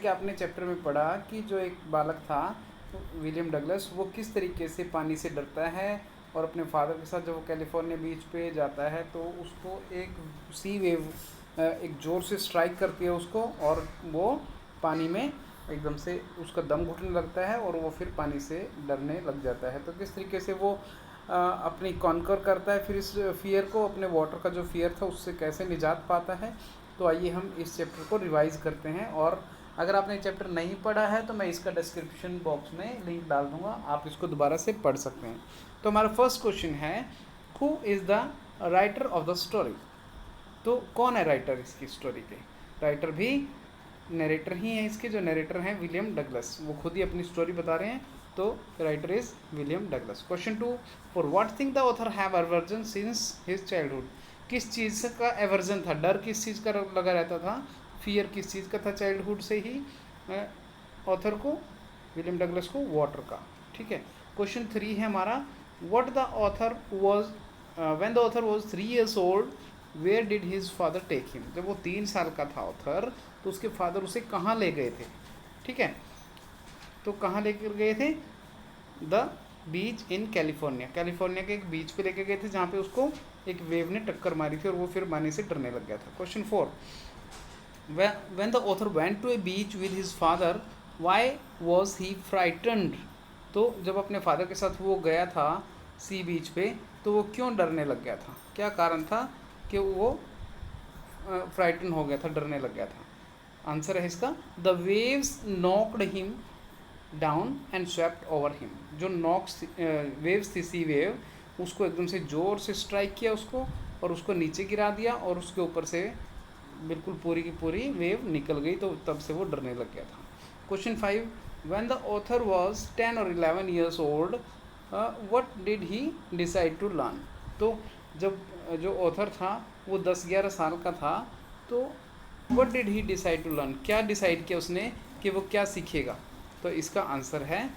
कि आपने चैप्टर में पढ़ा कि जो एक बालक था विलियम डगलस, वो किस तरीके से पानी से डरता है और अपने फादर के साथ जब वो कैलिफोर्निया बीच पे जाता है तो उसको एक सी वेव एक ज़ोर से स्ट्राइक करती है उसको, और वो पानी में एकदम से उसका दम घुटने लगता है और वो फिर पानी से डरने लग जाता है। तो किस तरीके से वो अपनी कॉन्कर करता है फिर इस फियर को, अपने वाटर का जो फियर था उससे कैसे निजात पाता है। तो आइए हम इस चैप्टर को रिवाइज़ करते हैं, और अगर आपने चैप्टर नहीं पढ़ा है तो मैं इसका डिस्क्रिप्शन बॉक्स में लिंक डाल दूंगा, आप इसको दोबारा से पढ़ सकते हैं। तो हमारा फर्स्ट क्वेश्चन है, who is the writer of the story. तो कौन है राइटर इसकी स्टोरी के? राइटर भी नरेटर ही है इसके, जो नरेटर हैं विलियम डगलस, वो खुद ही अपनी स्टोरी बता रहे हैं। तो writer is William Douglas. Question 2, for what thing the author have aversion since his childhood. किस चीज़ का एवर्जन था, डर किस चीज़ का लगा रहता था, फियर किस चीज़ का था चाइल्डहुड से ही ऑथर को, विलियम डगलस को? वाटर का। ठीक है। क्वेश्चन 3 है हमारा, what the author was when the author was 3 years old, where did his father take him. जब वो 3 साल का था ऑथर, तो उसके फादर उसे कहाँ ले गए थे? ठीक है, तो कहाँ लेकर गए थे? The beach in California, California के एक बीच पे लेके गए थे जहाँ पे उसको एक वेव ने टक्कर मारी थी और वो फिर पानी से डरने लग गया था। Question 4, when the author went to a beach with his father, why was he frightened. तो जब अपने फादर के साथ वो गया था सी बीच पे, तो वो क्यों डरने लग गया था? क्या कारण था कि वो फ्राइटन हो गया था, डरने लग गया था? आंसर है इसका, the waves knocked him down and swept over him. जो नॉक्स वेव्स थी, सी वेव, उसको एकदम से ज़ोर से स्ट्राइक किया उसको और उसको नीचे गिरा दिया, और उसके ऊपर से बिल्कुल पूरी की पूरी वेव निकल गई, तो तब से वो डरने लग गया था। Question 5, when the author was 10 or 11 years old, what did he decide to learn. तो जब जो ऑथर था वो 10-11 साल का था, तो what did he decide to learn, क्या डिसाइड किया उसने कि वो क्या सीखेगा? तो इसका आंसर है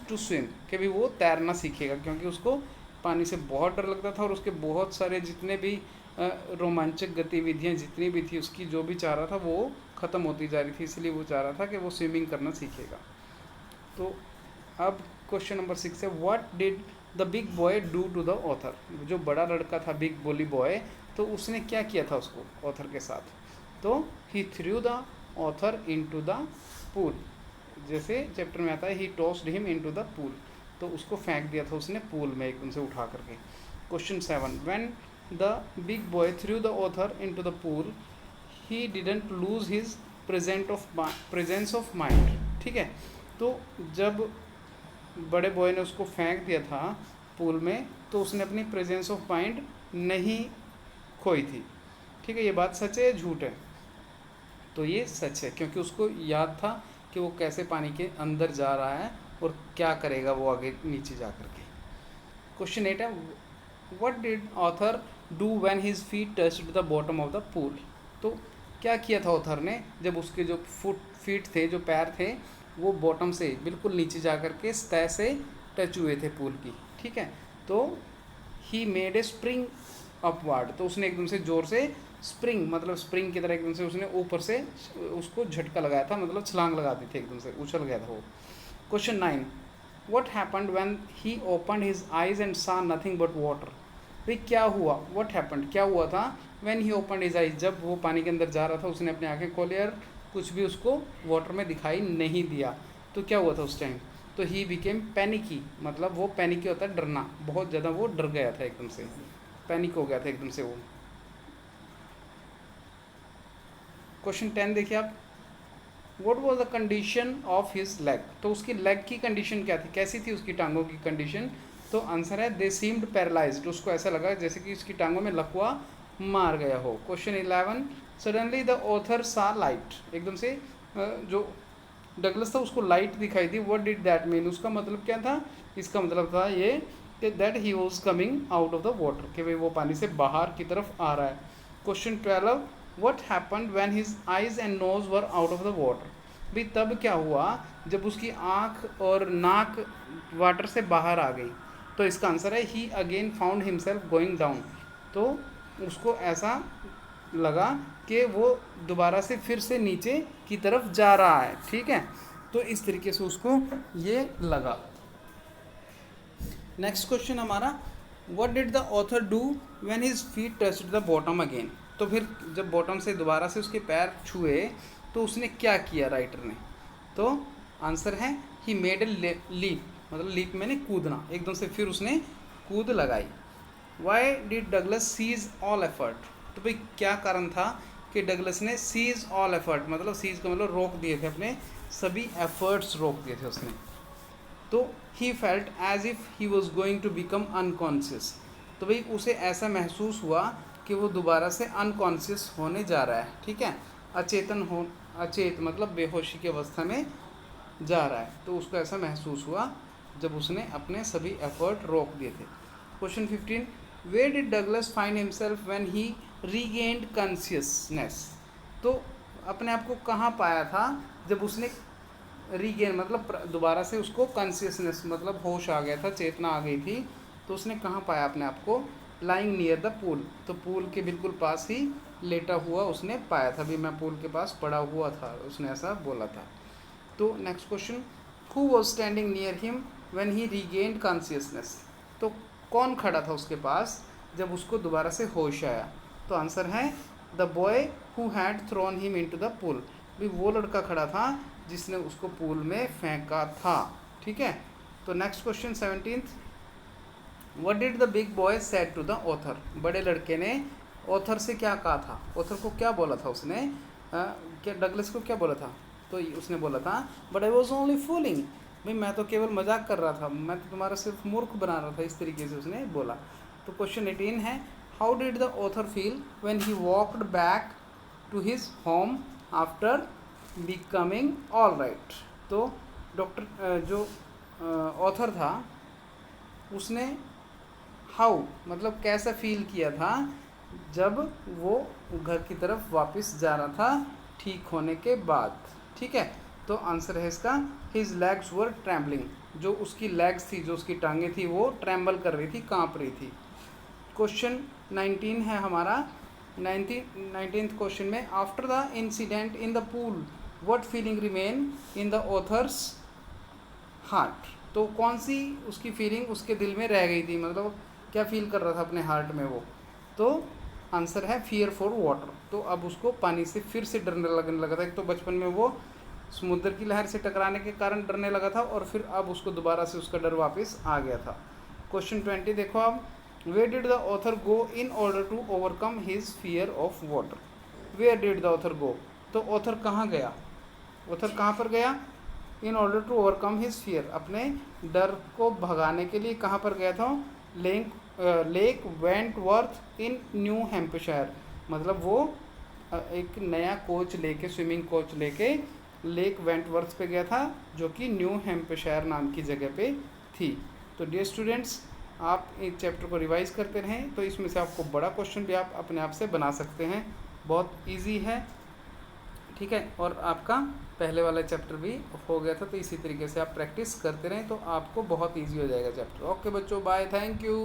टू स्विम, कि भी वो तैरना सीखेगा, क्योंकि उसको पानी से बहुत डर लगता था और उसके बहुत सारे जितने भी रोमांचक गतिविधियाँ जितनी भी थी, उसकी जो भी चाह रहा था वो ख़त्म होती जा रही थी, इसलिए वो चाह रहा था कि वो स्विमिंग करना सीखेगा। तो अब क्वेश्चन नंबर 6 है, what did the big boy do to the author. जो बड़ा लड़का था बिग बोली बॉय, तो उसने क्या किया था उसको ऑथर के साथ? तो he threw the author into the pool. जैसे चैप्टर में आता है, he tossed him into the pool, तो उसको फेंक दिया था उसने पूल में एकदम से उठा करके। Question 7, when the big boy through the author into the pool, he didn't lose his presence of mind. ठीक है, तो जब बड़े बॉय ने उसको फेंक दिया था पूल में, तो उसने अपनी प्रेजेंस ऑफ माइंड नहीं खोई थी। ठीक है, ये बात सच है या झूठ है? तो ये सच है, क्योंकि उसको याद था कि वो कैसे पानी के अंदर जा रहा है और क्या करेगा वो आगे नीचे जा कर के। क्वेश्चन 8 है, what did author do when his feet touched the bottom of the pool. तो क्या किया था ऑथर ने जब उसके जो फीट थे, जो पैर थे, वो बॉटम से बिल्कुल नीचे जा कर के सतह से टच हुए थे पूल की। ठीक है, तो ही मेड ए स्प्रिंग अपवार्ड, तो उसने एकदम से ज़ोर से स्प्रिंग, मतलब स्प्रिंग की तरह एकदम से उसने ऊपर से उसको झटका लगाया था, मतलब छलांग लगा दी थी, एकदम से उछल गया था वो। Question 9, what happened when he opened his eyes and सा नथिंग बट वाटर। भाई क्या हुआ, व्हाट हैपेंड, क्या हुआ था when he opened his eyes, जब वो पानी के अंदर जा रहा था उसने अपनी आंखें खोली और कुछ भी उसको वाटर में दिखाई नहीं दिया, तो क्या हुआ था उस टाइम? तो ही बिकेम पैनिकी, मतलब वो पैनिकी होता है डरना, बहुत ज़्यादा वो डर गया था, एकदम से पैनिक हो गया था एकदम से वो। क्वेश्चन 10 देखिए आप, what was the condition of his leg. तो उसकी लेग की कंडीशन क्या थी, कैसी थी उसकी टांगों की कंडीशन? तो आंसर है, दे सीम्ड पैरालाइज्ड, उसको ऐसा लगा जैसे कि उसकी टांगों में लकवा मार गया हो। क्वेश्चन 11, सडनली द ऑथर सा लाइट, एकदम से जो डगलस था उसको लाइट दिखाई दी। व्हाट डिड दैट मीन, उसका मतलब क्या था? इसका मतलब था ये कि that he was coming out of the water, कि भाई वो पानी से बाहर की तरफ आ रहा है। Question 12, what happened when his eyes and nose were out of the water. भाई तब क्या हुआ जब उसकी आँख और नाक वाटर से बाहर आ गई? तो इसका आंसर है, he again found himself going down, तो उसको ऐसा लगा कि वो दोबारा से फिर से नीचे की तरफ जा रहा है, ठीक है। तो इस तरीके से उसको ये लगा। नेक्स्ट क्वेश्चन हमारा, what did the author do when his feet touched the bottom again. तो फिर जब बॉटम से दोबारा से उसके पैर छुए तो उसने क्या किया राइटर ने। तो आंसर है ही मेड ए लीप, मतलब लीप मैंने कूदना, एकदम से फिर उसने कूद लगाई। Why did Douglas cease all effort. तो भाई क्या कारण था कि डगलस ने सीज ऑल एफर्ट, मतलब सीज का मतलब रोक दिए थे, अपने सभी एफर्ट्स रोक दिए थे उसने। तो he felt as if he was going to become unconscious. तो भाई उसे ऐसा महसूस हुआ कि वो दोबारा से अनकॉन्शियस होने जा रहा है, ठीक है। अचेत मतलब बेहोशी की अवस्था में जा रहा है, तो उसको ऐसा महसूस हुआ जब उसने अपने सभी एफर्ट रोक दिए थे। Question 15, where did Douglas find himself when he regained consciousness. तो अपने आप को कहाँ पाया था जब उसने रीगेन मतलब दोबारा से उसको कॉन्शियसनेस मतलब होश आ गया था, चेतना आ गई थी, तो उसने कहाँ पाया अपने आप को। लाइंग नियर द पूल, तो पूल के बिल्कुल पास ही लेटा हुआ उसने पाया था, भी मैं पूल के पास पड़ा हुआ था, उसने ऐसा बोला था। तो next question, who was standing near him when he regained consciousness. तो कौन खड़ा था उसके पास जब उसको दोबारा से होश आया। तो आंसर है the boy who had thrown him into the pool, भी वो लड़का खड़ा था जिसने उसको पूल में फेंका था, ठीक है। तो next question 17th, what did the big boy said to the author. बड़े लड़के ने ऑथर से क्या कहा था, ऑथर को क्या बोला था उसने, क्या डगलस को क्या बोला था। तो उसने बोला था but I was only fooling, भाई मैं तो केवल मजाक कर रहा था, मैं तो तुम्हारा सिर्फ मूर्ख बना रहा था, इस तरीके से उसने बोला। तो क्वेश्चन 18 है, how did the author feel when he walked back to his home after becoming all right. तो डॉक्टर जो ऑथर था उसने हाउ मतलब कैसा फील किया था जब वो घर की तरफ वापस जा रहा था ठीक होने के बाद, ठीक है। तो आंसर है इसका हिज लेग्स वर ट्रैम्बलिंग, जो उसकी लेग्स थी, जो उसकी टांगें थी, वो ट्रैम्बल कर रही थी, कांप रही थी। क्वेश्चन 19 है हमारा। 19th क्वेश्चन में, after the incident in the pool what feeling remain in the author's heart. तो कौन सी उसकी फीलिंग उसके दिल में रह गई थी, मतलब क्या फील कर रहा था अपने हार्ट में वो। तो आंसर है फियर फॉर वाटर। तो अब उसको पानी से फिर से डरने लगने लगा था। एक तो बचपन में वो समुद्र की लहर से टकराने के कारण डरने लगा था, और फिर अब उसको दोबारा से उसका डर वापस आ गया था। क्वेश्चन 20 देखो आप, where did the author go in order to overcome his fear of water. Where did the author go, तो ऑथर कहाँ गया, ऑथर कहाँ पर गया। In order to overcome his fear, अपने डर को भगाने के लिए कहाँ पर गया था। लेक वेंटवर्थ इन न्यू हैम्पशायर, मतलब वो एक नया कोच लेके, स्विमिंग कोच लेके लेक वेंटवर्थ पे गया था, जो कि न्यू हैम्पशायर नाम की जगह पे थी। तो डियर स्टूडेंट्स, आप इस चैप्टर को रिवाइज करते रहें, तो इसमें से आपको बड़ा क्वेश्चन भी आप अपने आप से बना सकते हैं, बहुत इजी है, ठीक है। और आपका पहले वाला चैप्टर भी हो गया था, तो इसी तरीके से आप प्रैक्टिस करते रहें तो आपको बहुत इजी हो जाएगा चैप्टर। ओके बच्चों, बाय, थैंक यू।